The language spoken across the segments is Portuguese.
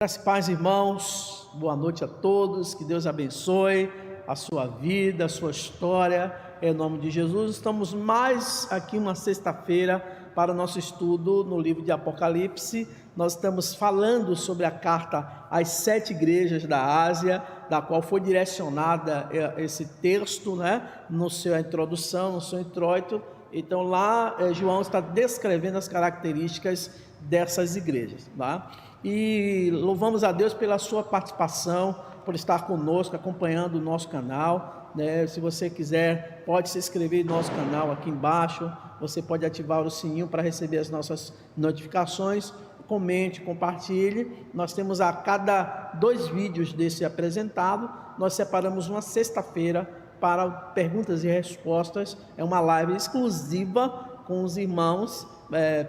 Graças e paz, irmãos, boa noite a todos, que Deus abençoe a sua vida, a sua história, em nome de Jesus. Estamos mais aqui uma sexta-feira para o nosso estudo no livro de Apocalipse. Nós estamos falando sobre a carta às 7 igrejas da Ásia, da qual foi direcionada esse texto, no seu introdução, no seu introito. Então lá João está descrevendo as características dessas igrejas, tá? E louvamos a Deus pela sua participação, por estar conosco, acompanhando o nosso canal, Se você quiser, pode se inscrever no nosso canal aqui embaixo. Você pode ativar o sininho para receber as nossas notificações. Comente, compartilhe. Nós temos a cada 2 vídeos desse apresentado, nós separamos uma sexta-feira para perguntas e respostas. É uma live exclusiva com os irmãos,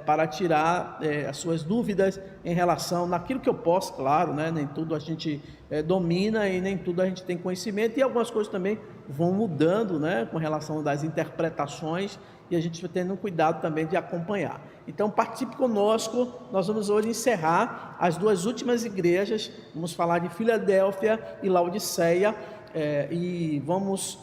para tirar as suas dúvidas em relação naquilo que eu posso, claro, nem tudo a gente domina e nem tudo a gente tem conhecimento, e algumas coisas também vão mudando, com relação das interpretações, e a gente vai tendo cuidado também de acompanhar. Então participe conosco. Nós vamos hoje encerrar as 2 últimas igrejas, vamos falar de Filadélfia e Laodiceia, e vamos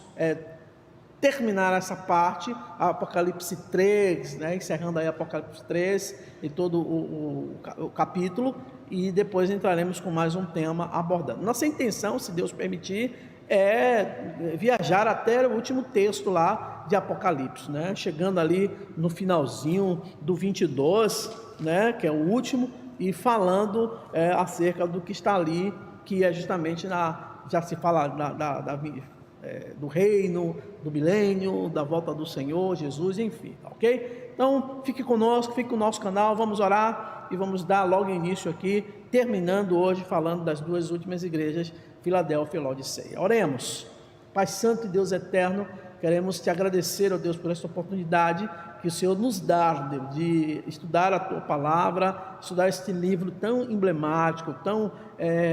terminar essa parte, Apocalipse 3, encerrando aí Apocalipse 3 e todo o capítulo, e depois entraremos com mais um tema abordando. Nossa intenção, se Deus permitir, é viajar até o último texto lá de Apocalipse, chegando ali no finalzinho do 22, que é o último, e falando acerca do que está ali, que é justamente já se fala do reino, do milênio, da volta do Senhor Jesus, enfim, ok? Então fique conosco, fique com o nosso canal, vamos orar e vamos dar logo início aqui, terminando hoje falando das 2 últimas igrejas, Filadélfia e Laodiceia. Oremos. Pai Santo e Deus Eterno, queremos te agradecer, ó Deus, por esta oportunidade que o Senhor nos dá, Deus, de estudar a Tua Palavra, estudar este livro tão emblemático, tão,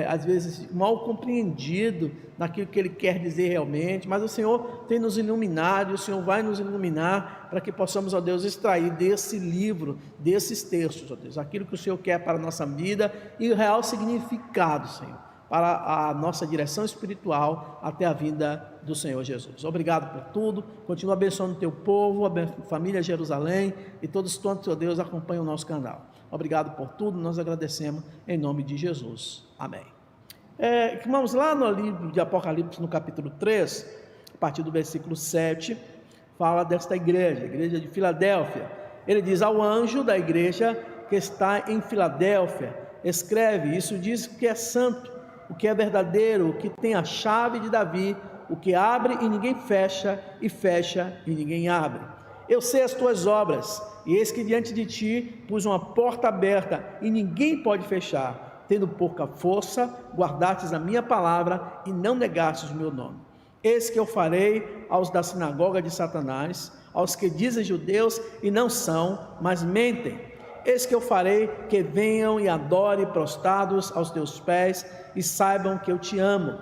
às vezes, mal compreendido naquilo que Ele quer dizer realmente, mas o Senhor tem nos iluminado, e o Senhor vai nos iluminar para que possamos, ó Deus, extrair desse livro, desses textos, ó Deus, aquilo que o Senhor quer para a nossa vida e o real significado, Senhor, para a nossa direção espiritual até a vinda do Senhor Jesus. Obrigado por tudo, continua abençoando o teu povo, a família Jerusalém e todos quantos, ó Deus, acompanham o nosso canal. Obrigado por tudo, nós agradecemos em nome de Jesus. Amém. Vamos lá no livro de Apocalipse, no capítulo 3, a partir do versículo 7, fala desta igreja, a igreja de Filadélfia. Ele diz: ao anjo da igreja que está em Filadélfia, escreve, isso diz que é santo, o que é verdadeiro, o que tem a chave de Davi, o que abre e ninguém fecha, e fecha e ninguém abre. Eu sei as tuas obras, e eis que diante de ti pus uma porta aberta, e ninguém pode fechar. Tendo pouca força, guardastes a minha palavra, e não negastes o meu nome. Eis que eu farei aos da sinagoga de Satanás, aos que dizem judeus e não são, mas mentem. Eis que eu farei que venham e adorem prostrados aos teus pés, e saibam que eu te amo.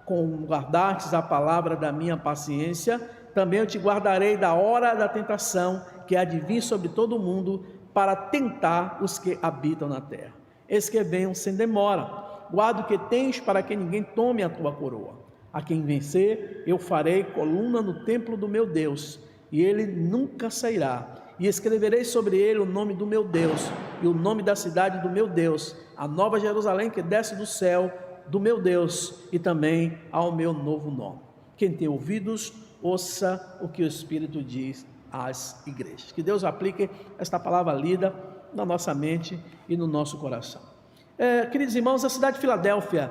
Como guardastes a palavra da minha paciência, também eu te guardarei da hora da tentação, que há de vir sobre todo o mundo, para tentar os que habitam na terra. Eis que venham sem demora. Guarda o que tens, para que ninguém tome a tua coroa. A quem vencer, eu farei coluna no templo do meu Deus, e ele nunca sairá. E escreverei sobre ele o nome do meu Deus, e o nome da cidade do meu Deus, a nova Jerusalém que desce do céu, do meu Deus, e também ao meu novo nome. Quem tem ouvidos, ouça o que o Espírito diz às igrejas. Que Deus aplique esta palavra lida na nossa mente e no nosso coração. Queridos irmãos, a cidade de Filadélfia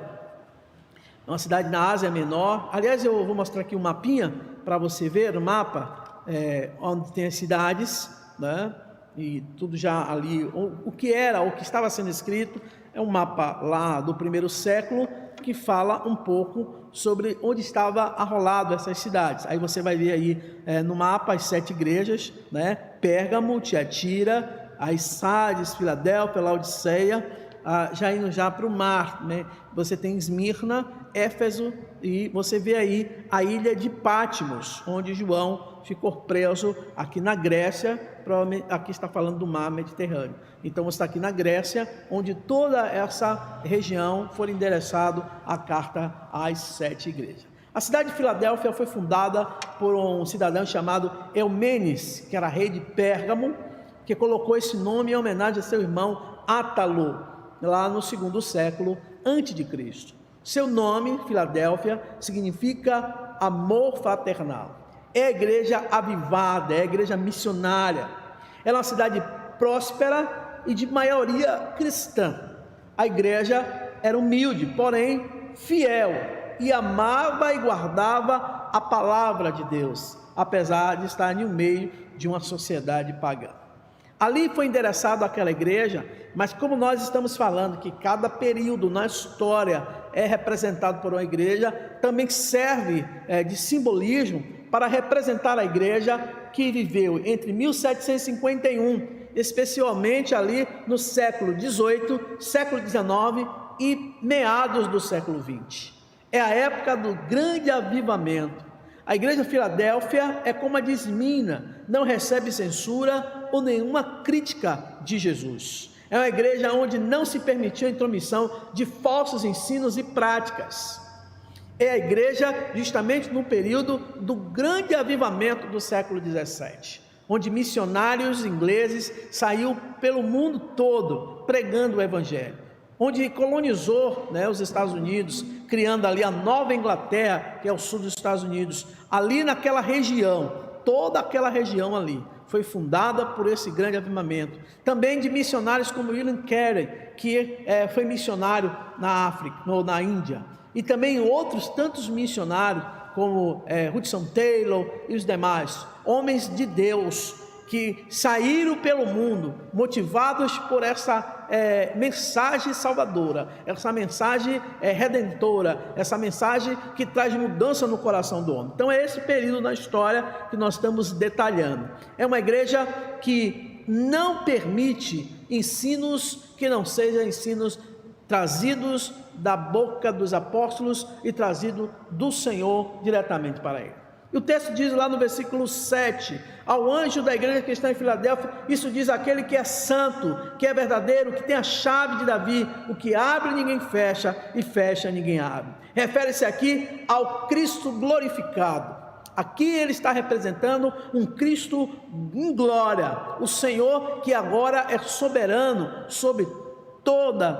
é uma cidade na Ásia Menor. Aliás, eu vou mostrar aqui um mapinha para você ver, o mapa, onde tem as cidades, e tudo já ali, o que estava sendo escrito. É um mapa lá do 1º século, que fala um pouco sobre onde estava arrolado essas cidades. Aí você vai ver aí no mapa as 7 igrejas, Pérgamo, Tiatira, as Sardes, Filadélfia, Laodiceia, já indo já para o mar, Você tem Esmirna, Éfeso, e você vê aí a ilha de Patmos, onde João ficou preso aqui na Grécia, provavelmente aqui está falando do mar Mediterrâneo. Então você está aqui na Grécia, onde toda essa região foi endereçado a carta às 7 igrejas. A cidade de Filadélfia foi fundada por um cidadão chamado Eumenes, que era rei de Pérgamo, que colocou esse nome em homenagem a seu irmão Átalo, lá no 2º século a.C. Seu nome, Filadélfia, significa amor fraternal. É a igreja avivada, é a igreja missionária. Ela é uma cidade próspera e de maioria cristã. A igreja era humilde, porém fiel, e amava e guardava a palavra de Deus, apesar de estar no meio de uma sociedade pagã. Ali foi endereçado aquela igreja, mas como nós estamos falando que cada período na história é representado por uma igreja, também serve de simbolismo para representar a igreja que viveu entre 1751, especialmente ali no século XVIII, século XIX e meados do século XX. É a época do grande avivamento. A igreja de Filadélfia é como a diz Mina, não recebe censura ou nenhuma crítica de Jesus. É uma igreja onde não se permitiu a intromissão de falsos ensinos e práticas. É a igreja justamente no período do grande avivamento do século XVII, onde missionários ingleses saíram pelo mundo todo pregando o evangelho, onde colonizou os Estados Unidos, criando ali a Nova Inglaterra, que é o sul dos Estados Unidos. Ali naquela região, toda aquela região ali, foi fundada por esse grande avivamento. Também de missionários como William Carey, que foi missionário na África, ou na Índia. E também outros tantos missionários, como Hudson Taylor e os demais, homens de Deus, que saíram pelo mundo, motivados por essa mensagem salvadora, essa mensagem redentora, essa mensagem que traz mudança no coração do homem. Então é esse período na história que nós estamos detalhando. É uma igreja que não permite ensinos que não sejam ensinos trazidos da boca dos apóstolos e trazidos do Senhor diretamente para ele. E o texto diz lá no versículo 7, ao anjo da igreja que está em Filadélfia, isso diz aquele que é santo, que é verdadeiro, que tem a chave de Davi, o que abre ninguém fecha, e fecha ninguém abre. Refere-se aqui ao Cristo glorificado. Aqui ele está representando um Cristo em glória, o Senhor que agora é soberano sobre todo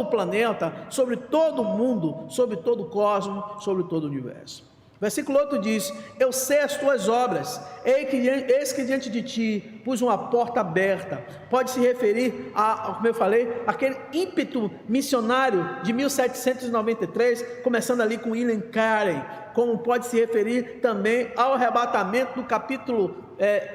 o planeta, sobre todo o mundo, sobre todo o cosmos, sobre todo o universo. Versículo 8 diz, eu sei as tuas obras, eis que diante de ti pus uma porta aberta. Pode se referir como eu falei, aquele ímpeto missionário de 1793, começando ali com William Carey, como pode se referir também ao arrebatamento do capítulo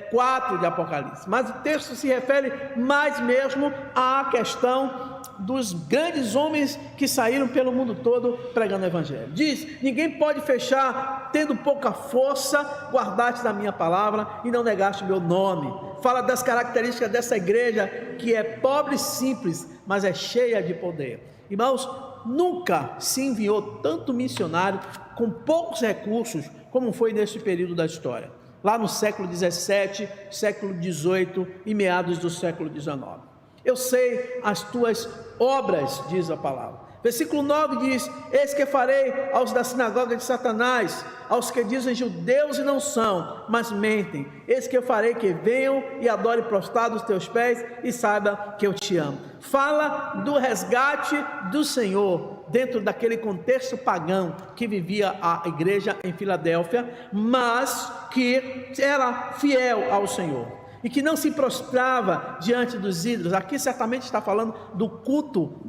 4 de Apocalipse. Mas o texto se refere mais mesmo à questão dos grandes homens que saíram pelo mundo todo pregando o evangelho. Diz, ninguém pode fechar, tendo pouca força, guardaste da minha palavra e não negaste o meu nome. Fala das características dessa igreja, que é pobre e simples, mas é cheia de poder. Irmãos, nunca se enviou tanto missionário com poucos recursos como foi nesse período da história, lá no século 17, século 18 e meados do século 19. Eu sei as tuas obras, diz a palavra. Versículo 9 diz, eis que farei aos da sinagoga de Satanás, aos que dizem judeus e não são, mas mentem, eis que eu farei que venham e adorem prostrados os teus pés e saiba que eu te amo. Fala do resgate do Senhor, dentro daquele contexto pagão que vivia a igreja em Filadélfia, mas que era fiel ao Senhor e que não se prostrava diante dos ídolos. Aqui certamente está falando do culto,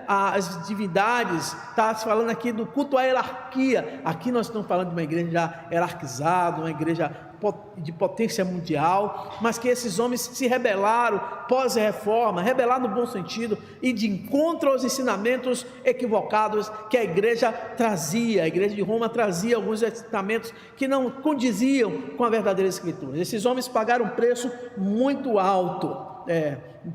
às divindades, está se falando aqui do culto à hierarquia. Aqui nós estamos falando de uma igreja já hierarquizada, uma igreja de potência mundial, mas que esses homens se rebelaram pós-reforma, rebelaram no bom sentido e de encontro aos ensinamentos equivocados que a igreja trazia. A igreja de Roma trazia alguns ensinamentos que não condiziam com a verdadeira escritura. Esses homens pagaram um preço muito alto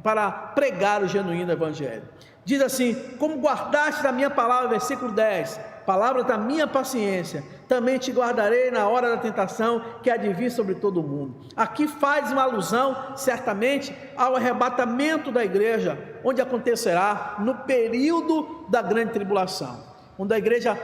para pregar o genuíno evangelho. Diz assim, como guardaste da minha palavra, versículo 10, palavra da minha paciência, também te guardarei na hora da tentação que há de vir sobre todo o mundo. Aqui faz uma alusão, certamente, ao arrebatamento da igreja, onde acontecerá no período da grande tribulação, onde a igreja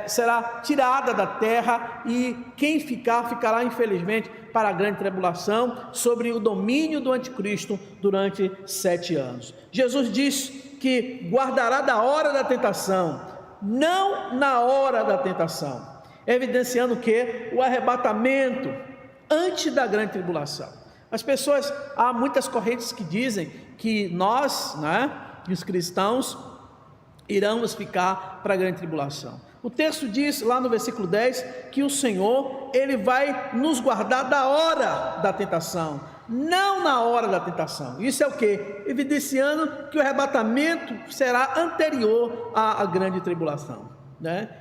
será tirada da terra e quem ficará infelizmente para a grande tribulação, sobre o domínio do anticristo durante 7 anos. Jesus diz que guardará da hora da tentação, não na hora da tentação, evidenciando que o arrebatamento antes da grande tribulação. As pessoas, há muitas correntes que dizem que nós, os cristãos, iremos ficar para a grande tribulação. O texto diz lá no versículo 10 que o Senhor, Ele vai nos guardar da hora da tentação, não na hora da tentação. Isso é o que? Evidenciando que o arrebatamento será anterior à grande tribulação,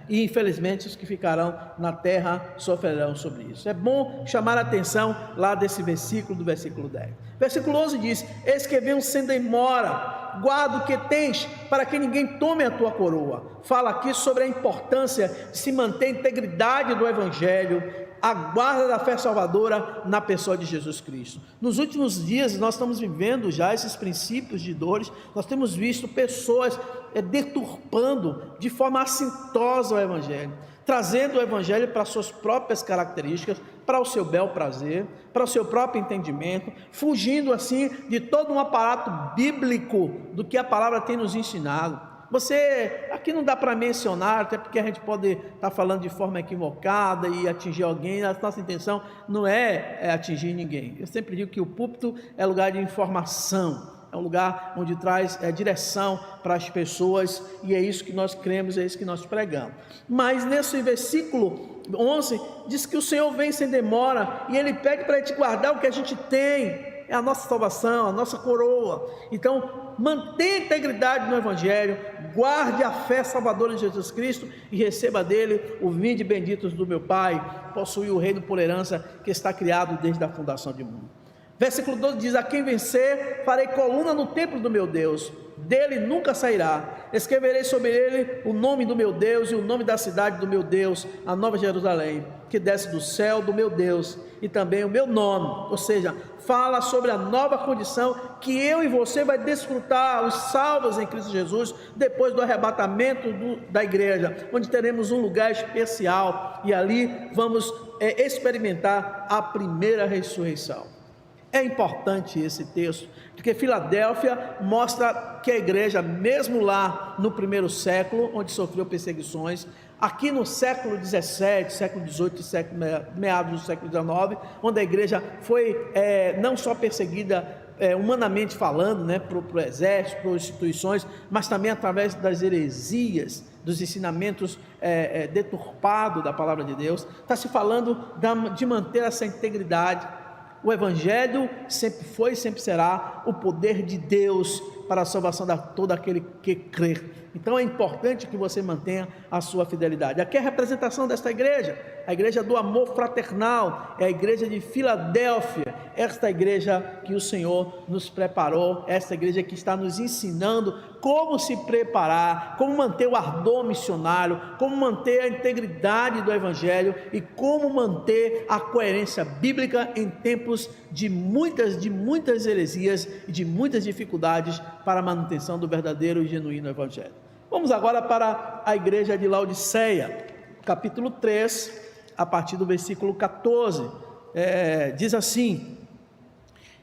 e infelizmente os que ficarão na terra sofrerão sobre isso. É bom chamar a atenção lá desse versículo, do versículo 10. Versículo 11 diz: eis que venho sem demora, guarda o que tens, para que ninguém tome a tua coroa. Fala aqui sobre a importância de se manter a integridade do Evangelho, a guarda da fé salvadora na pessoa de Jesus Cristo. Nos últimos dias nós estamos vivendo já esses princípios de dores. Nós temos visto pessoas deturpando de forma assintosa o Evangelho, trazendo o Evangelho para suas próprias características, para o seu bel prazer, para o seu próprio entendimento, fugindo assim de todo um aparato bíblico do que a palavra tem nos ensinado. Você, aqui não dá para mencionar, até porque a gente pode estar falando de forma equivocada e atingir alguém. A nossa intenção não é atingir ninguém. Eu sempre digo que o púlpito é lugar de informação, é um lugar onde traz direção para as pessoas, e é isso que nós cremos, é isso que nós pregamos. Mas nesse versículo 11, diz que o Senhor vem sem demora, e Ele pede para a gente guardar o que a gente tem, é a nossa salvação, a nossa coroa. Então, mantenha a integridade no Evangelho, guarde a fé salvadora de Jesus Cristo e receba dele o vinde benditos do meu Pai, possuir o reino por herança que está criado desde a fundação do mundo. Versículo 12 diz: a quem vencer, farei coluna no templo do meu Deus, dele nunca sairá. Escreverei sobre ele o nome do meu Deus e o nome da cidade do meu Deus, a nova Jerusalém, que desce do céu do meu Deus, e também o meu nome. Ou seja, fala sobre a nova condição que eu e você vai desfrutar, os salvos em Cristo Jesus, depois do arrebatamento da igreja, onde teremos um lugar especial, e ali vamos experimentar a primeira ressurreição. É importante esse texto, porque Filadélfia mostra que a igreja, mesmo lá no primeiro século, onde sofreu perseguições, aqui no século 17, século 18, meados do século 19, onde a igreja foi não só perseguida humanamente falando, para o exército, para as instituições, mas também através das heresias, dos ensinamentos deturpados da palavra de Deus. Está se falando de manter essa integridade. O Evangelho sempre foi e sempre será o poder de Deus para a salvação de todo aquele que crê. Então é importante que você mantenha a sua fidelidade. Aqui é a representação desta igreja, a igreja do amor fraternal, é a igreja de Filadélfia, esta igreja que o Senhor nos preparou, esta igreja que está nos ensinando como se preparar, como manter o ardor missionário, como manter a integridade do Evangelho e como manter a coerência bíblica em tempos de muitas heresias e de muitas dificuldades para a manutenção do verdadeiro e genuíno Evangelho. Vamos agora para a igreja de Laodiceia, capítulo 3, a partir do versículo 14, diz assim: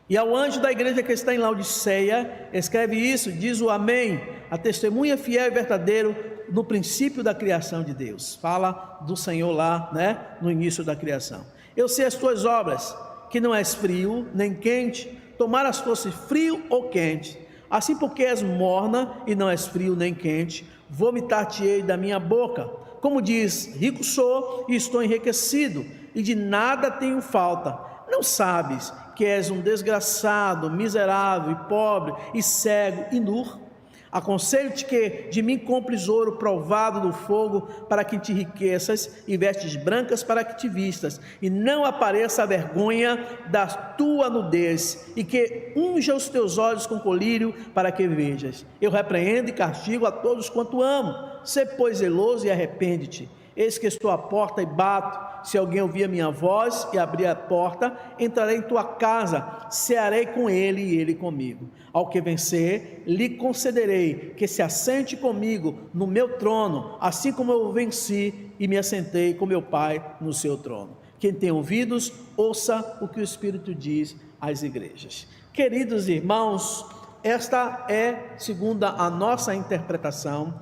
e ao anjo da igreja que está em Laodiceia, escreve isso, diz o Amém, a testemunha fiel e verdadeiro no princípio da criação de Deus. Fala do Senhor lá, no início da criação. Eu sei as tuas obras, que não és frio nem quente, tomaras fosse frio ou quente. Assim, porque és morna e não és frio nem quente, vomitar-te-ei da minha boca. Como diz, rico sou e estou enriquecido, e de nada tenho falta. Não sabes que és um desgraçado, miserável e pobre, e cego e nu? Aconselho-te que de mim compres ouro provado do fogo, para que te enriqueças, e vestes brancas para que te vistas, e não apareça a vergonha da tua nudez, e que unja os teus olhos com colírio, para que vejas. Eu repreendo e castigo a todos quanto amo. Sê, pois, zeloso e arrepende-te. Eis que estou à porta e bato. Se alguém ouvir a minha voz e abrir a porta, entrarei em tua casa, cearei com ele e ele comigo. Ao que vencer, lhe concederei que se assente comigo no meu trono, assim como eu venci e me assentei com meu Pai no seu trono. Quem tem ouvidos, ouça o que o Espírito diz às igrejas. Queridos irmãos, esta é, segundo a nossa interpretação,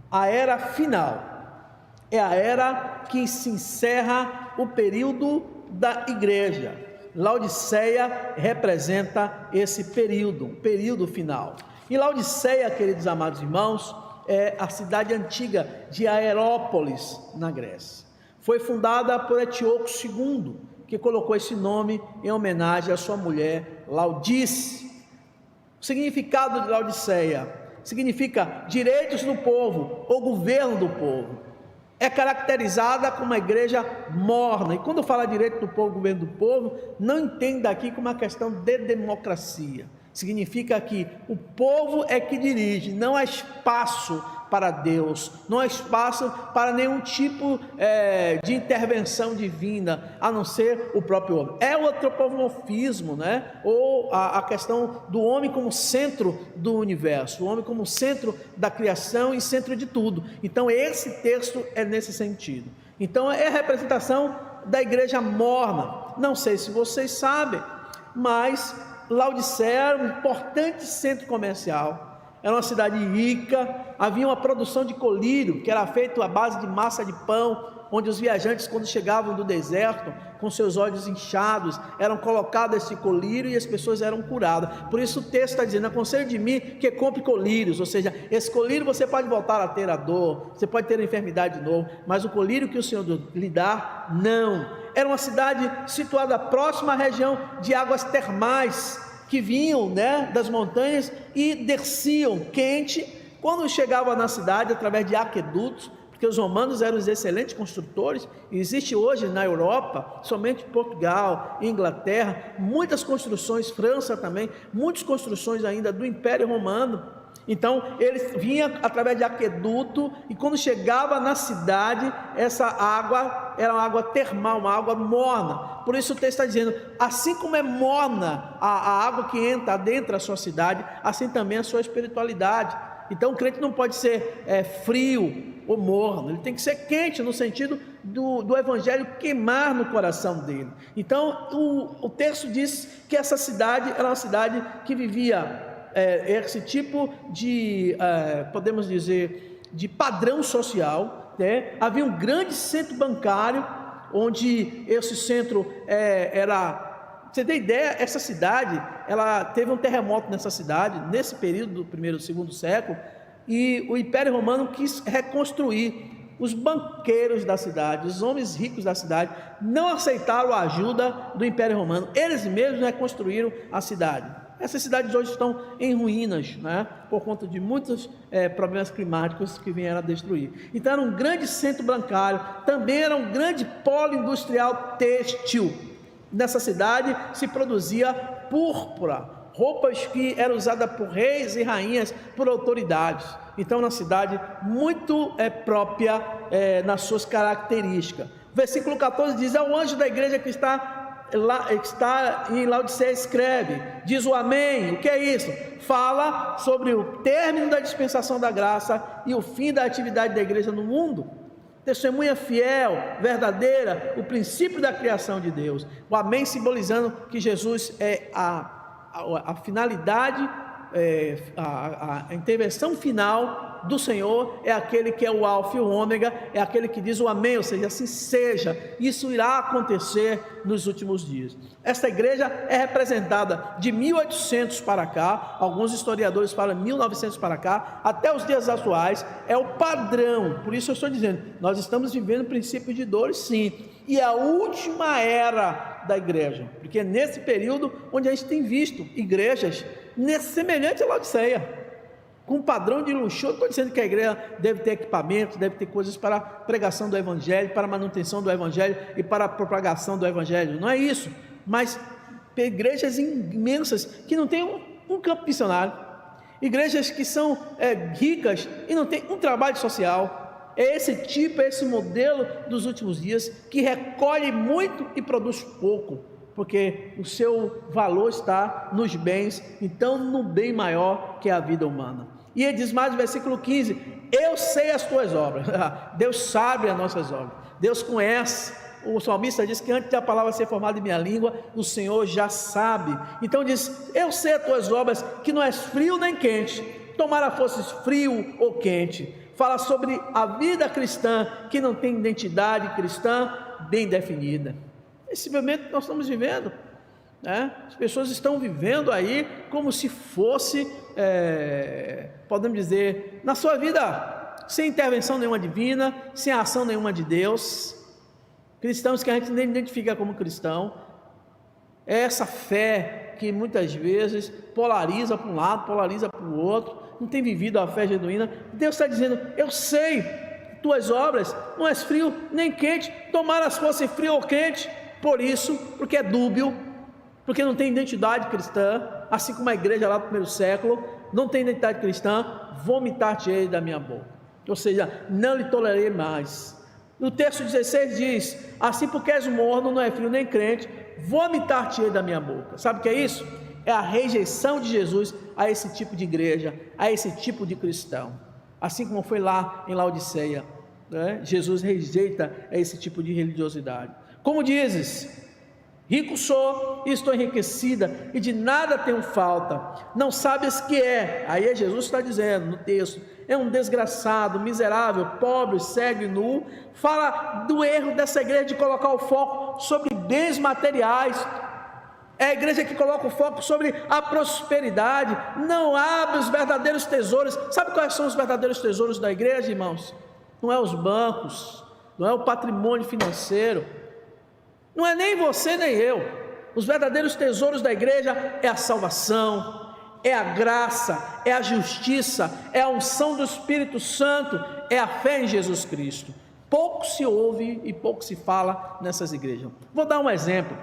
a era final. É a era que se encerra o período da igreja. Laodiceia representa esse período, um período final. E Laodiceia, queridos amados irmãos, é a cidade antiga de Aerópolis, na Grécia. Foi fundada por Etíoco II, que colocou esse nome em homenagem à sua mulher Laodice. O significado de Laodiceia significa direitos do povo ou governo do povo. É caracterizada como uma igreja morna. E quando fala direito do povo, governo do povo, não entenda aqui como uma questão de democracia. Significa que o povo é que dirige, não há espaço para Deus, não há espaço para nenhum tipo de intervenção divina, a não ser o próprio homem. É o antropomorfismo, né? Ou a questão do homem como centro do universo, o homem como centro da criação e centro de tudo. Então esse texto é nesse sentido. Então é a representação da igreja morna. Não sei se vocês sabem, mas Laodiceia era um importante centro comercial. Era uma cidade rica, havia uma produção de colírio, que era feito à base de massa de pão, onde os viajantes, quando chegavam do deserto, com seus olhos inchados, eram colocados esse colírio e as pessoas eram curadas. Por isso o texto está dizendo: aconselho de mim que compre colírios, ou seja, esse colírio você pode voltar a ter a dor, você pode ter a enfermidade de novo, mas o colírio que o Senhor lhe dá, não. Era uma cidade situada próxima à região de águas termais, que vinham, né, das montanhas e desciam quente. Quando chegava na cidade, através de aquedutos, porque os romanos eram os excelentes construtores, e existe hoje na Europa, somente Portugal, Inglaterra, muitas construções, França também, muitas construções ainda do Império Romano. Então eles vinham através de aqueduto, e quando chegava na cidade, essa água era uma água termal, uma água morna. Por isso o texto está dizendo: assim como é morna a água que entra dentro da sua cidade, assim também a sua espiritualidade. Então o crente não pode ser frio ou morno, ele tem que ser quente, no sentido do evangelho queimar no coração dele. Então o texto diz que essa cidade era uma cidade que vivia esse tipo de, podemos dizer, de padrão social, né? Havia um grande centro bancário, onde esse centro era, você tem ideia, essa cidade, ela teve um terremoto nessa cidade, nesse período do primeiro e segundo século, e o Império Romano quis reconstruir. Os banqueiros da cidade, os homens ricos da cidade, não aceitaram a ajuda do Império Romano, eles mesmos reconstruíram a cidade. Essas cidades hoje estão em ruínas, né, por conta de muitos problemas climáticos que vieram a destruir. Então era um grande centro bancário, também era um grande polo industrial têxtil. Nessa cidade se produzia púrpura, roupas que eram usadas por reis e rainhas, por autoridades. Então uma cidade muito própria nas suas características. O versículo 14 diz: ao anjo da igreja que está em Laodiceia escreve, diz o amém. O que é isso? Fala sobre o término da dispensação da graça e o fim da atividade da igreja no mundo. Testemunha fiel, verdadeira, o princípio da criação de Deus. O amém simbolizando que Jesus é a finalidade, a intervenção final do Senhor, é aquele que é o alfa e o ômega, é aquele que diz o amém, ou seja, assim seja. Isso irá acontecer nos últimos dias. Esta igreja é representada de 1800 para cá, alguns historiadores falam 1900 para cá, até os dias atuais, é o padrão. Por isso eu estou dizendo, nós estamos vivendo o princípio de dores, sim, e a última era da igreja, porque é nesse período onde a gente tem visto igrejas semelhantes a Laodiceia, com padrão de luxo. Eu estou dizendo que a igreja deve ter equipamentos, deve ter coisas para a pregação do evangelho, para a manutenção do evangelho e para a propagação do evangelho, não é isso, mas igrejas imensas que não têm um campo missionário, igrejas que são ricas e não têm um trabalho social, É esse tipo, é esse modelo dos últimos dias, que recolhe muito e produz pouco, porque o seu valor está nos bens, então no bem maior que é a vida humana. E ele diz mais no versículo 15: eu sei as tuas obras. Deus sabe as nossas obras, Deus conhece. O salmista diz que antes da palavra ser formada em minha língua, o Senhor já sabe. Então diz: eu sei as tuas obras, que não és frio nem quente. Tomara fosses frio ou quente. Fala sobre a vida cristã, que não tem identidade cristã bem definida. Esse momento que nós estamos vivendo, né? As pessoas estão vivendo aí como se fosse, podemos dizer, na sua vida, sem intervenção nenhuma divina, sem ação nenhuma de Deus. Cristãos que a gente nem identifica como cristão. É essa fé que muitas vezes polariza para um lado, polariza para o outro, não tem vivido a fé genuína. Deus está dizendo: eu sei tuas obras, não és frio nem quente. Tomara fosse frio ou quente. Por isso, porque é dúbio, porque não tem identidade cristã, assim como a igreja lá do primeiro século não tem identidade cristã, vomitar-te-ei da minha boca. Ou seja, não lhe tolerei mais. No texto 16 diz: assim porque és morno, não é frio nem crente, vomitar-te-ei da minha boca. Sabe o que é isso? É a rejeição de Jesus a esse tipo de igreja, a esse tipo de cristão. Assim como foi lá em Laodiceia, né? Jesus rejeita esse tipo de religiosidade. Como dizes: rico sou e estou enriquecida, e de nada tenho falta. Não sabes que é, aí Jesus está dizendo no texto, é um desgraçado, miserável, pobre, cego e nu. Fala do erro dessa igreja de colocar o foco sobre bens materiais. É a igreja que coloca o foco sobre a prosperidade, não abre os verdadeiros tesouros. Sabe quais são os verdadeiros tesouros da igreja, irmãos? Não é os bancos, não é o patrimônio financeiro, não é nem você nem eu. Os verdadeiros tesouros da igreja é a salvação, é a graça, é a justiça, é a unção do Espírito Santo, é a fé em Jesus Cristo. Pouco se ouve e pouco se fala nessas igrejas. Vou dar um exemplo.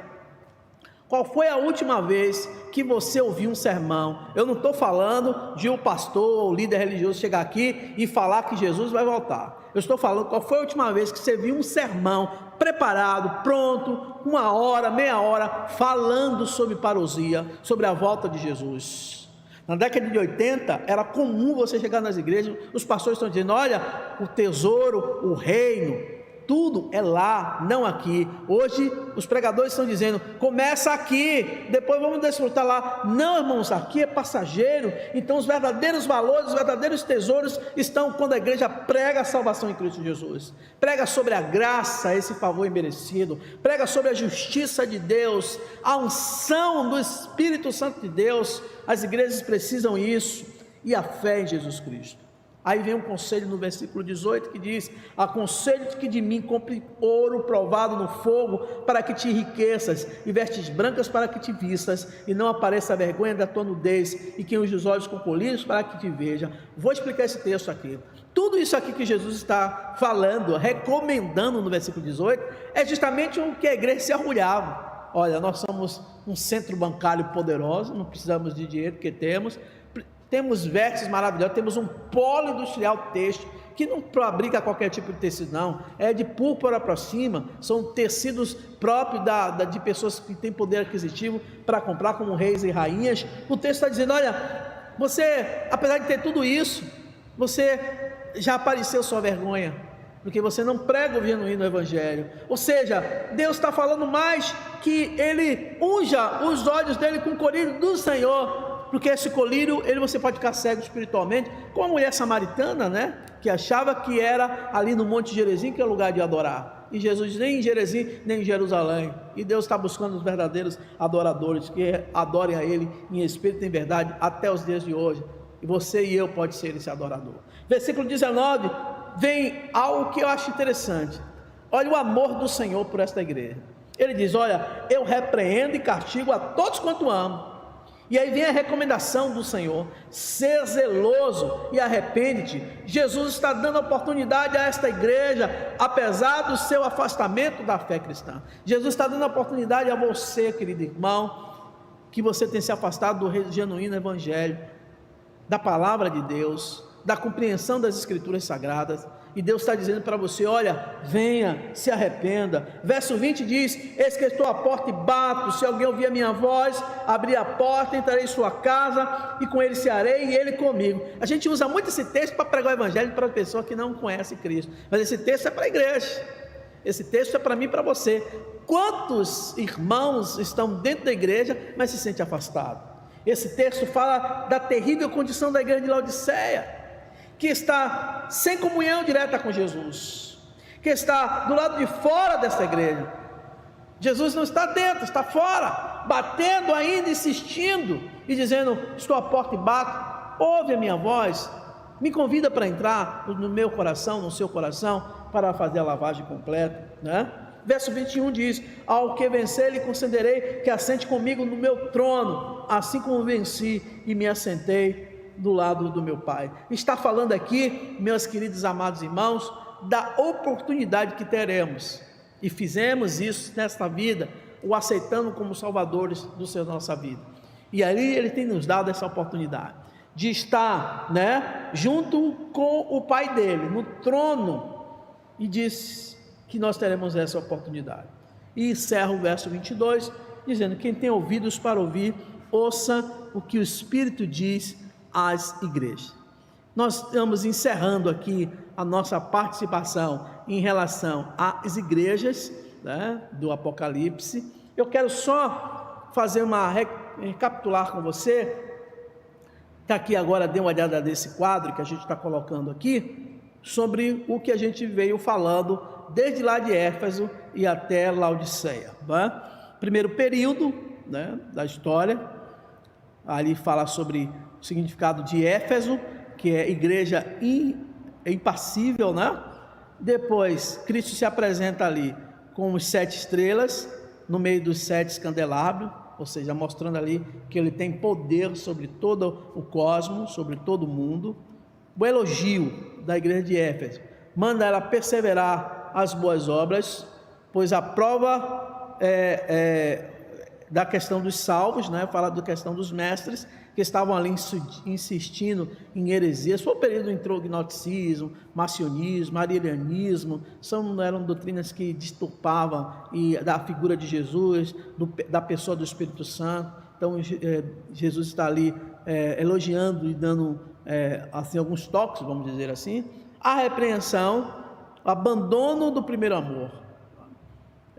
Qual foi a última vez que você ouviu um sermão? Eu não estou falando de um pastor ou líder religioso chegar aqui e falar que Jesus vai voltar. Eu estou falando qual foi a última vez que você viu um sermão preparado, pronto, 1 hora, meia hora, falando sobre parousia, sobre a volta de Jesus. Na década de 80, era comum você chegar nas igrejas, os pastores estão dizendo: olha, o tesouro, o reino, tudo é lá, não aqui. Hoje os pregadores estão dizendo: começa aqui, depois vamos desfrutar lá. Não, irmãos, aqui é passageiro. Então os verdadeiros valores, os verdadeiros tesouros estão quando a igreja prega a salvação em Cristo Jesus, prega sobre a graça, esse favor imerecido, prega sobre a justiça de Deus, a unção do Espírito Santo de Deus. As igrejas precisam isso, e a fé em Jesus Cristo. Aí vem um conselho no versículo 18 que diz: aconselho-te que de mim compre ouro provado no fogo, para que te enriqueças, e vestes brancas para que te vistas, e não apareça a vergonha da tua nudez, e que unge os olhos com colírios para que te veja. Vou explicar esse texto aqui. Tudo isso aqui que Jesus está falando, recomendando no versículo 18, é justamente o que a igreja se orgulhava. Olha, nós somos um centro bancário poderoso, não precisamos de dinheiro porque temos vestes maravilhosas, temos um polo industrial têxtil, que não fabrica qualquer tipo de tecido não, é de púrpura para cima, são tecidos próprios de pessoas que têm poder aquisitivo para comprar, como reis e rainhas. O texto está dizendo: olha, você, apesar de ter tudo isso, você já apareceu sua vergonha, porque você não prega o genuíno evangelho. Ou seja, Deus está falando mais que ele unja os olhos dele com o colírio do Senhor, porque esse colírio, você pode ficar cego espiritualmente, como a mulher samaritana, né, que achava que era ali no Monte Gerizim que é o lugar de adorar, e Jesus nem em Gerizim, nem em Jerusalém. E Deus está buscando os verdadeiros adoradores, que adorem a Ele em espírito e em verdade, até os dias de hoje. E você e eu pode ser esse adorador. Versículo 19, vem algo que eu acho interessante. Olha o amor do Senhor por esta igreja. Ele diz: olha, eu repreendo e castigo a todos quanto amo. E aí vem a recomendação do Senhor: ser zeloso e arrepende-te. Jesus está dando oportunidade a esta igreja, apesar do seu afastamento da fé cristã. Jesus está dando oportunidade a você, querido irmão, que você tem se afastado do genuíno evangelho, da palavra de Deus, da compreensão das escrituras sagradas. E Deus está dizendo para você: olha, venha, se arrependa. Verso 20 diz: eis que estou à porta e bato, se alguém ouvir a minha voz, abrir a porta, entrarei em sua casa, e com ele cearei, e ele comigo. A gente usa muito esse texto para pregar o evangelho para a pessoa que não conhece Cristo, mas esse texto é para a igreja, esse texto é para mim e para você. Quantos irmãos estão dentro da igreja, mas se sentem afastados? Esse texto fala da terrível condição da igreja de Laodiceia, que está sem comunhão direta com Jesus, que está do lado de fora dessa igreja. Jesus não está dentro, está fora, batendo ainda, insistindo e dizendo: estou à porta e bato, ouve a minha voz, me convida para entrar no meu coração, no seu coração, para fazer a lavagem completa, né? Verso 21 diz: ao que vencer lhe concederei que assente comigo no meu trono, assim como venci e me assentei do lado do meu Pai. Está falando aqui, meus queridos amados irmãos, da oportunidade que teremos, e fizemos isso nesta vida, o aceitando como salvadores da nossa vida, e ali Ele tem nos dado essa oportunidade de estar, né, junto com o Pai dele, no trono, e diz que nós teremos essa oportunidade. E encerra o verso 22, dizendo: quem tem ouvidos para ouvir, ouça o que o Espírito diz às igrejas. Nós estamos encerrando aqui a nossa participação em relação às igrejas, né, do Apocalipse. Eu quero só fazer recapitular com você, que aqui agora dê uma olhada nesse quadro que a gente está colocando aqui, sobre o que a gente veio falando desde lá de Éfeso e até Laodiceia, né? Primeiro período, né, da história, ali fala sobre o significado de Éfeso, que é igreja impassível, né? Depois Cristo se apresenta ali com os 7 estrelas no meio dos 7 candelabros, ou seja, mostrando ali que ele tem poder sobre todo o cosmos, sobre todo o mundo. O elogio da igreja de Éfeso manda ela perseverar as boas obras, pois a prova da questão dos salvos, né? Fala da questão dos mestres que estavam ali insistindo em heresias. Foi o período do intrognosticismo, macionismo, arianismo, eram doutrinas que disturbavam da figura de Jesus, da pessoa do Espírito Santo. Então Jesus está ali elogiando e dando assim, alguns toques, vamos dizer assim. A repreensão, o abandono do primeiro amor.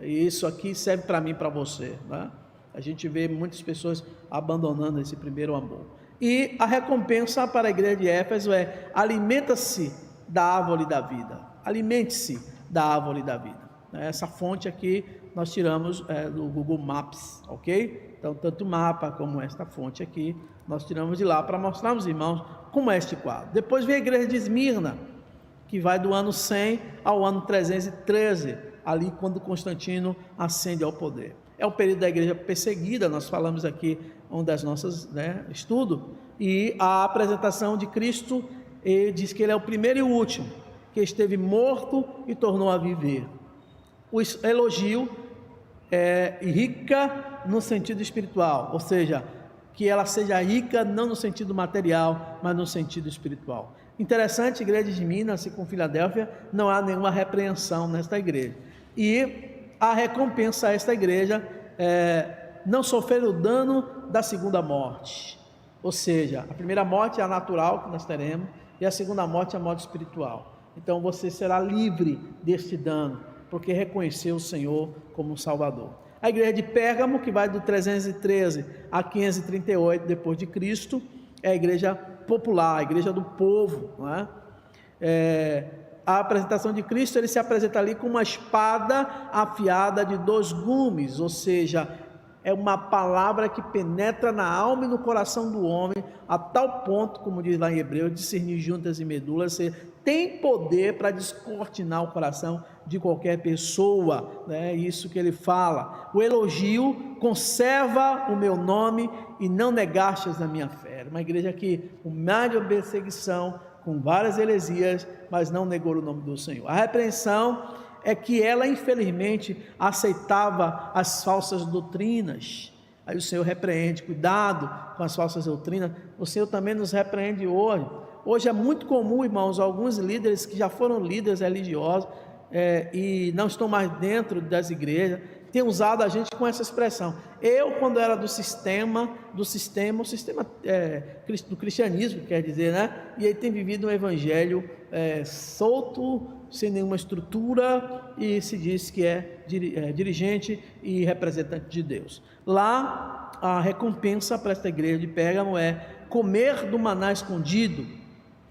Isso aqui serve para mim e para você, né? A gente vê muitas pessoas abandonando esse primeiro amor. E a recompensa para a igreja de Éfeso é: alimenta-se da árvore da vida. Alimente-se da árvore da vida. Essa fonte aqui nós tiramos do Google Maps, ok? Então, tanto o mapa como esta fonte aqui, nós tiramos de lá para mostrar aos irmãos como é este quadro. Depois vem a igreja de Esmirna, que vai do ano 100 ao ano 313, ali quando Constantino ascende ao poder. É o período da igreja perseguida, nós falamos aqui um das nossas, estudo, e a apresentação de Cristo, ele diz que ele é o primeiro e o último, que esteve morto e tornou a viver. O elogio é rica no sentido espiritual, ou seja, que ela seja rica não no sentido material, mas no sentido espiritual. Interessante, a igreja de Minas e com Filadélfia, não há nenhuma repreensão nesta igreja. E a recompensa a esta igreja não sofrer o dano da segunda morte, ou seja, a primeira morte é a natural que nós teremos, e a segunda morte é a morte espiritual. Então você será livre deste dano, porque reconheceu o Senhor como um Salvador. A igreja de Pérgamo, que vai do 313 a 538 depois de Cristo, é a igreja popular, a igreja do povo, não é? A apresentação de Cristo, ele se apresenta ali com uma espada afiada de 2 gumes, ou seja, é uma palavra que penetra na alma e no coração do homem, a tal ponto, como diz lá em Hebreus, discernir juntas e medulas. Você tem poder para descortinar o coração de qualquer pessoa, né? Isso que ele fala. O elogio: conserva o meu nome e não negastes a minha fé. Uma igreja que, com mais de perseguição, com várias heresias, mas não negou o nome do Senhor. A repreensão é que ela, infelizmente, aceitava as falsas doutrinas. Aí o Senhor repreende: cuidado com as falsas doutrinas. O Senhor também nos repreende hoje. Hoje é muito comum, irmãos, alguns líderes que já foram líderes religiosos e não estão mais dentro das igrejas, têm usado a gente com essa expressão. Eu, quando era do sistema do cristianismo, quer dizer, né? E aí tem vivido um evangelho solto, sem nenhuma estrutura, e se diz que é dirigente e representante de Deus. Lá, a recompensa para esta igreja de Pérgamo é comer do maná escondido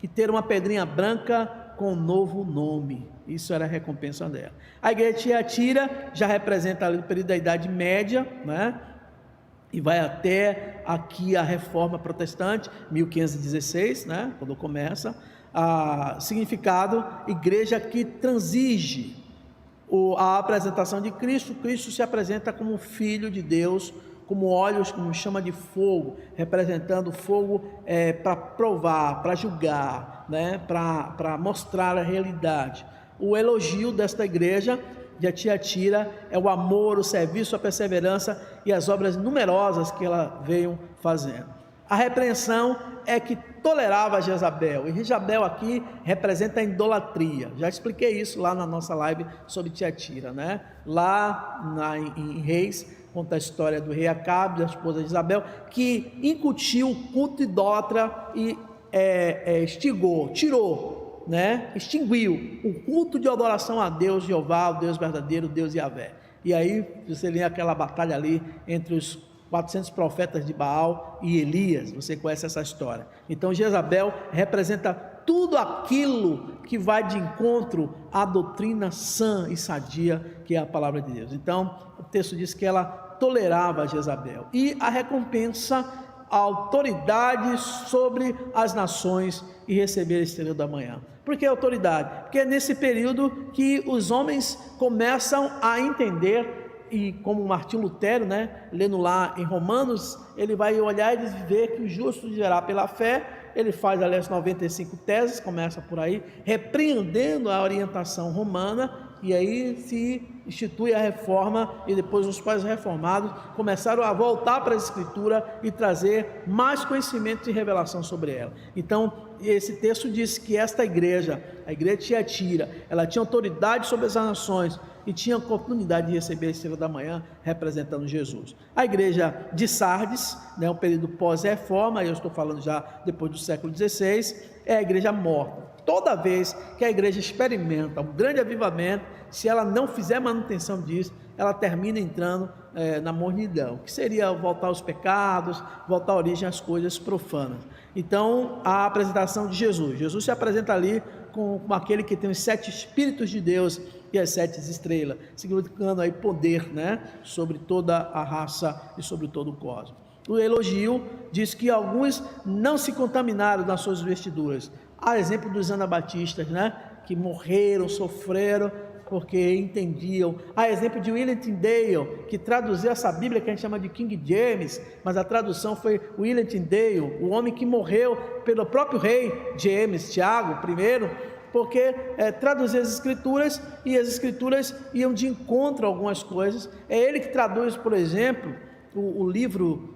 e ter uma pedrinha branca com um novo nome. Isso era a recompensa dela. A igreja de Tiatira já representa ali o período da Idade Média, né? E vai até aqui a Reforma Protestante, 1516, né? Quando começa. Significado: igreja que transige a apresentação de Cristo. Cristo se apresenta como Filho de Deus, como olhos, como chama de fogo, representando fogo para provar, para julgar, né? Para mostrar a realidade. O elogio desta igreja de Tiatira é o amor, o serviço, a perseverança e as obras numerosas que ela veio fazendo. A repreensão é que tolerava Jezabel, e Jezabel aqui representa a idolatria. Já expliquei isso lá na nossa live sobre Tiatira, né? Lá em Reis, conta a história do rei Acabe, da esposa de Jezabel, que incutiu o culto idólatra e extinguiu o culto de adoração a Deus Jeová, o Deus verdadeiro, o Deus Yahvé. E aí você lê aquela batalha ali entre os 400 profetas de Baal e Elias. Você conhece essa história. Então Jezabel representa tudo aquilo que vai de encontro à doutrina sã e sadia, que é a palavra de Deus. Então o texto diz que ela tolerava Jezabel. E a recompensa: a autoridade sobre as nações e receber a estrela da manhã. Por que autoridade? Porque é nesse período que os homens começam a entender, e como Martinho Lutero, né, lendo lá em Romanos, ele vai olhar e ver que o justo viverá pela fé. Ele faz, aliás, 95 teses, começa por aí, repreendendo a orientação romana, e aí se institui a reforma, e depois os pais reformados começaram a voltar para a escritura e trazer mais conhecimento e revelação sobre ela. Então esse texto diz que esta igreja, a igreja de Tiatira, ela tinha autoridade sobre as nações e tinha a oportunidade de receber a estrela da manhã, representando Jesus. A igreja de Sardes, né, um período pós-reforma, eu estou falando já depois do século XVI, é a igreja morta. Toda vez que a igreja experimenta um grande avivamento, se ela não fizer manutenção disso, ela termina entrando na mornidão, que seria voltar aos pecados, voltar à origem às coisas profanas. Então, a apresentação de Jesus se apresenta ali como aquele que tem os 7 Espíritos de Deus e as 7 estrelas, significando aí poder, né, sobre toda a raça e sobre todo o cosmos. O elogio diz que alguns não se contaminaram nas suas vestiduras. Há exemplo dos anabatistas, né, que morreram, sofreram, porque entendiam. Há exemplo de William Tyndale, que traduziu essa Bíblia que a gente chama de King James, mas a tradução foi William Tyndale, o homem que morreu pelo próprio rei James, Tiago I, porque traduzia as escrituras, e as escrituras iam de encontro a algumas coisas. É ele que traduz, por exemplo, o livro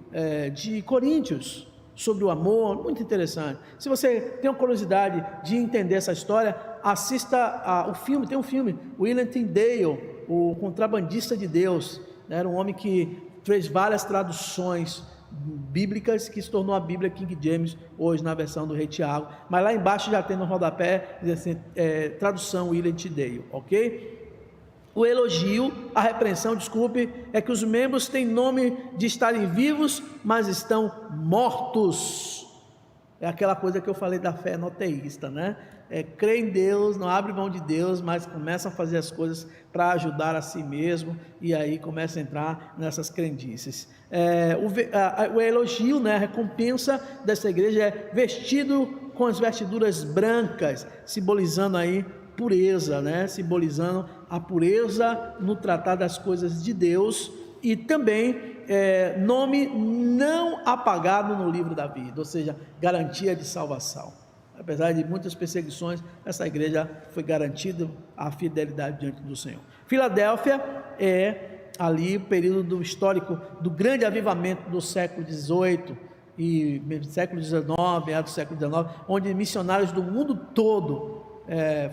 de Coríntios, sobre o amor, muito interessante. Se você tem uma curiosidade de entender essa história, assista o filme, tem um filme, William Tyndale, o contrabandista de Deus, era um homem que fez várias traduções bíblicas, que se tornou a Bíblia King James, hoje na versão do rei Tiago, mas lá embaixo já tem no rodapé, diz assim, tradução William Tyndale, ok? O elogio, a repreensão, desculpe, é que os membros têm nome de estarem vivos, mas estão mortos. É aquela coisa que eu falei da fé noteísta, né? Crê em Deus, não abre mão de Deus, mas começa a fazer as coisas para ajudar a si mesmo, e aí começa a entrar nessas crendices. O elogio, né, a recompensa dessa igreja é vestido com as vestiduras brancas, simbolizando aí pureza, né? Simbolizando a pureza no tratar das coisas de Deus, e também nome não apagado no livro da vida, ou seja, garantia de salvação. Apesar de muitas perseguições, essa igreja foi garantida a fidelidade diante do Senhor. Filadélfia é ali o período histórico do grande avivamento do século XVIII, e século XIX, meados do século XIX, onde missionários do mundo todo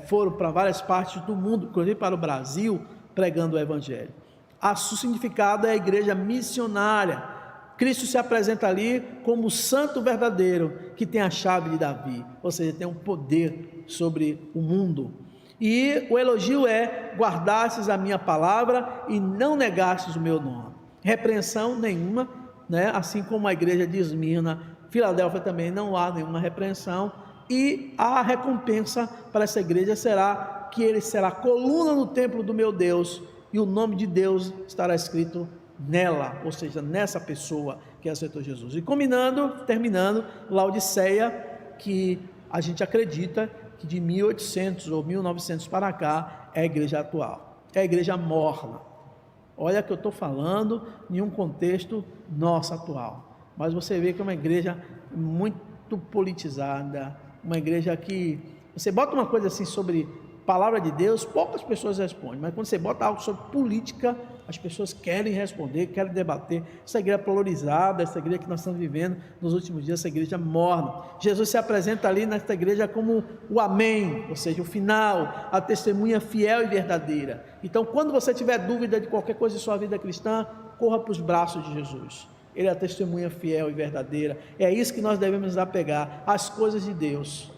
foram para várias partes do mundo, inclusive para o Brasil, pregando o Evangelho. O significado é a igreja missionária. Cristo se apresenta ali como o santo verdadeiro, que tem a chave de Davi, ou seja, tem um poder sobre o mundo. E o elogio é: guardastes a minha palavra e não negastes o meu nome. Repreensão nenhuma, né? Assim como a igreja de Esmirna, Filadélfia também não há nenhuma repreensão. E a recompensa para essa igreja será que ele será coluna no templo do meu Deus, e o nome de Deus estará escrito nela, ou seja, nessa pessoa que aceitou Jesus. E terminando, Laodiceia, que a gente acredita que de 1800 ou 1900 para cá é a igreja atual, é a igreja morna. Olha que eu estou falando em um contexto nosso atual, mas você vê que é uma igreja muito politizada, uma igreja que você bota uma coisa assim sobre palavra de Deus, poucas pessoas respondem, mas quando você bota algo sobre política, as pessoas querem responder, querem debater. Essa igreja polarizada, essa igreja que nós estamos vivendo nos últimos dias, essa igreja morna. Jesus se apresenta ali nesta igreja como o amém, ou seja, o final, a testemunha fiel e verdadeira. Então, quando você tiver dúvida de qualquer coisa em sua vida cristã, corra para os braços de Jesus. Ele é a testemunha fiel e verdadeira. É isso que nós devemos apegar, às coisas de Deus.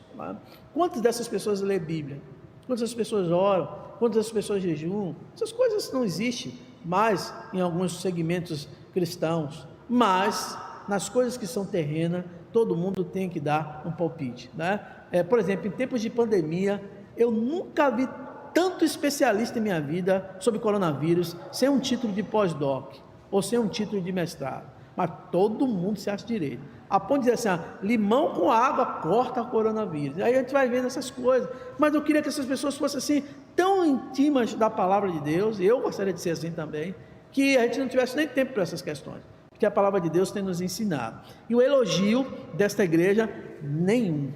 Quantas dessas pessoas lê Bíblia? Quantas pessoas oram? Quantas pessoas jejuam? Essas coisas não existem mais em alguns segmentos cristãos, mas nas coisas que são terrenas, todo mundo tem que dar um palpite, né? Por exemplo, em tempos de pandemia, eu nunca vi tanto especialista em minha vida sobre coronavírus sem um título de pós-doc ou sem um título de mestrado, mas todo mundo se acha direito, a ponto de dizer assim: limão com água corta o coronavírus. Aí a gente vai vendo essas coisas, mas eu queria que essas pessoas fossem assim, tão íntimas da palavra de Deus, e eu gostaria de ser assim também, que a gente não tivesse nem tempo para essas questões, porque a palavra de Deus tem nos ensinado. E o elogio desta igreja, nenhum.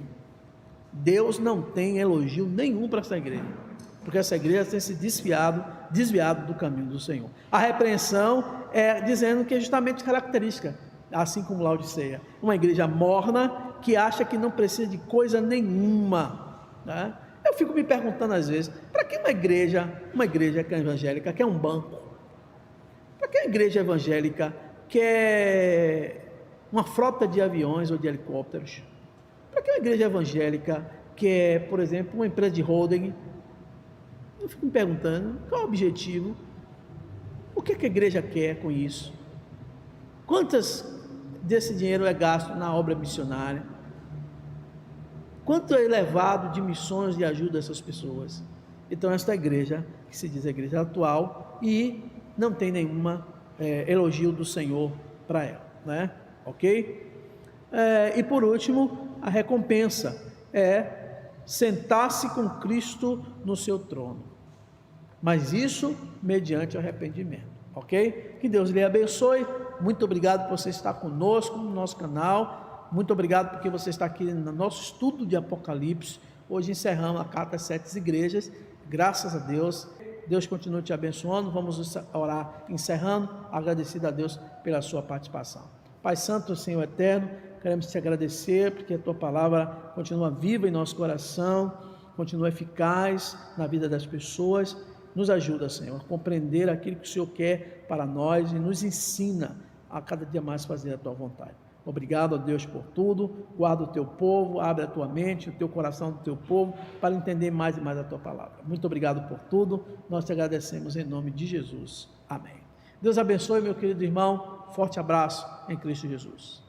Deus não tem elogio nenhum para essa igreja, porque essa igreja tem se desviado do caminho do Senhor. A repreensão é dizendo que é justamente característica, assim como Laodiceia, uma igreja morna que acha que não precisa de coisa nenhuma, né? Eu fico me perguntando às vezes, para que uma igreja que é evangélica quer um banco? Para que a igreja evangélica quer uma frota de aviões ou de helicópteros? Para que uma igreja evangélica quer, por exemplo, uma empresa de holding? Eu fico me perguntando, qual é o objetivo? O que a igreja quer com isso? Quantas desse dinheiro é gasto na obra missionária? Quanto é levado de missões de ajuda a essas pessoas? Então, esta igreja, que se diz a igreja atual, e não tem nenhuma elogio do Senhor para ela, né? Ok? E por último, a recompensa é sentar-se com Cristo no seu trono, mas isso mediante arrependimento, ok? Que Deus lhe abençoe. Muito obrigado por você estar conosco no nosso canal, muito obrigado porque você está aqui no nosso estudo de Apocalipse. Hoje encerramos a carta às 7 igrejas, graças a Deus. Deus continue te abençoando. Vamos orar encerrando, agradecido a Deus pela sua participação. Pai Santo, Senhor Eterno, queremos te agradecer porque a tua palavra continua viva em nosso coração, continua eficaz na vida das pessoas. Nos ajuda, Senhor, a compreender aquilo que o Senhor quer para nós e nos ensina a cada dia mais fazer a tua vontade. Obrigado a Deus por tudo. Guarda o teu povo, abre a tua mente, o teu coração do teu povo para entender mais e mais a tua palavra. Muito obrigado por tudo. Nós te agradecemos em nome de Jesus. Amém. Deus abençoe, meu querido irmão. Forte abraço em Cristo Jesus.